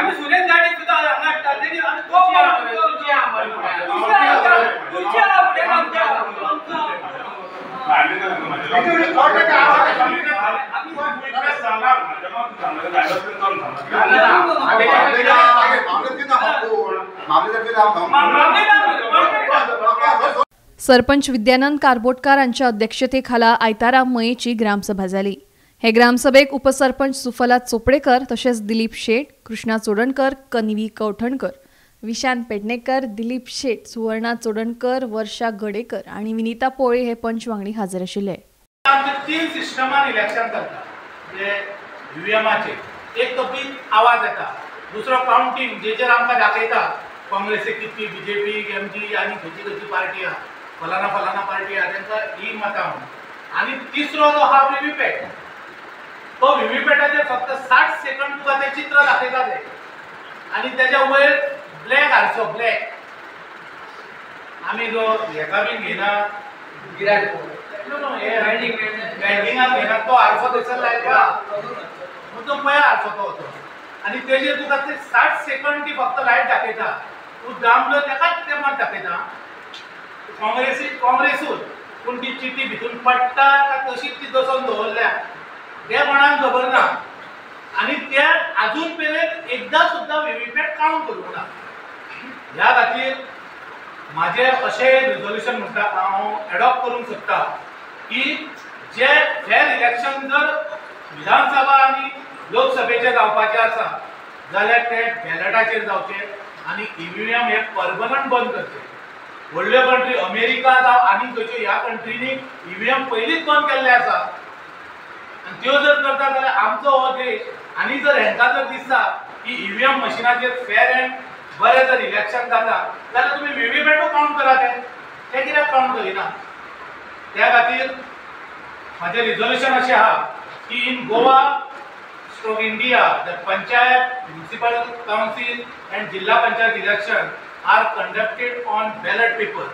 आम्ही सुरेश गाडी सुद्धा हांगा तेजी आम्ही तो तुमची आम्हाला सरपंच विद्यानंद कारबोटकार यांच्या अध्यक्षतेखाला आयतारा मयेची ग्रामसभा झाली। हे ग्रामसभेक उपसरपंच सुफला चोपडेकर तसेच दिलीप शेट, कृष्णा चोडणकर, कन्वी कवठणकर, विशांत पेडणेकर, दिलीप शेट, सुवर्णा चोडणकर, वर्षा गडेकर आणि विनीता पोळे हे पंच वांगडी हजर आशिल्ले। आमचे 3 सिस्टमान इलेक्शन करता जे ईव्हीएमाचे एक तो बिल आवाज येता, दुसरो काउंटिंग जेचेर आमकां दाखयता काँग्रेसी कितली, बीजेपी, एमजी आणि खंयची पार्टी आहा, फलाना पार्टी आहा तांकां ही मतां आणि तिसरो जो हा व्हीव्हीपॅट, तो व्हीव्हीपॅटाचेर फक्त 60 सेकंद तुका ते चित्र दाखयता ते आणि त्याच्या वयर ब्लॅक आरसो ब्लॅक आमी जो हेका बी घेना विराट बँडिंगाक घेना तो आरसो थंयसर लायला तो पळय आरसो तो होतो आणि तेजेर तुका ते 60 सेकंद ती फक्त लायट दाखयता, तूं दामलो तेकाच ते मात दाखयता काँग्रेसूच पूण ती चिटी भितून पडटा काय तशीच ती दसोन दवरल्या ते कोणाक खबर ना आणि ते अजून पर्यंत एकदा सुद्धा व्हीव्हीपॅट काउंट करूंक ना। ह्या खातीर माझे अशे रिझोल्यूशन म्हणटा हांव एडॉप्ट करूंक सोदता की जे फेर इलेक्शन जर विधानसभा आणि लोकसभेचे जावपाचे आसा जाल्यार ते बॅलटाचेर जावचे आणि ईव्हीएम हे परमनंट बंद करचे। व्हडल्यो कंट्री अमेरिका जावं आनी खंयच्यो ह्या कंट्रीनी ईव्हीएम पयलींच बंद केल्ले आसा आणि त्यो जर करता जाल्यार आमचो हो देश आनी जर हेंकां जर दिसता की ईव्हीएम मशिनाचेर फेर एंड बरें जर इलेक्शन जाता जाल्यार तुमी व्हीव्हीपॅटू काउंट करा ते कित्याक काउंट करिना। त्या खातीर म्हाजें रिझोल्यूशन अशें आहा की in Goa stroke India the panchayat, municipal council and zilla panchayat election are conducted on ballot paper.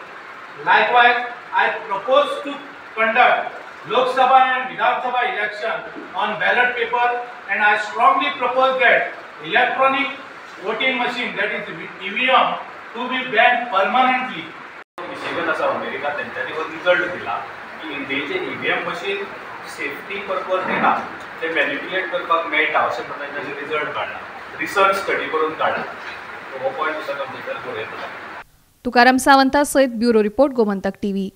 Likewise, I propose to conduct Lok Sabha and Vidhan Sabha election on ballot paper, and I strongly propose that electronic voting machine, that is EVM, to be banned permanently. Michigan असा America त्यांच्यानी result दिला की इंडियेचे EVM machine safety purpose दिना ते manipulate करपाक मेळटा अशें म्हणून ताचे रिझल्ट काडला, रिसर्च स्टडी करून काडला। तुकाराम सावंता सयत ब्युरो रिपोर्ट गोमंतक टीव्ही।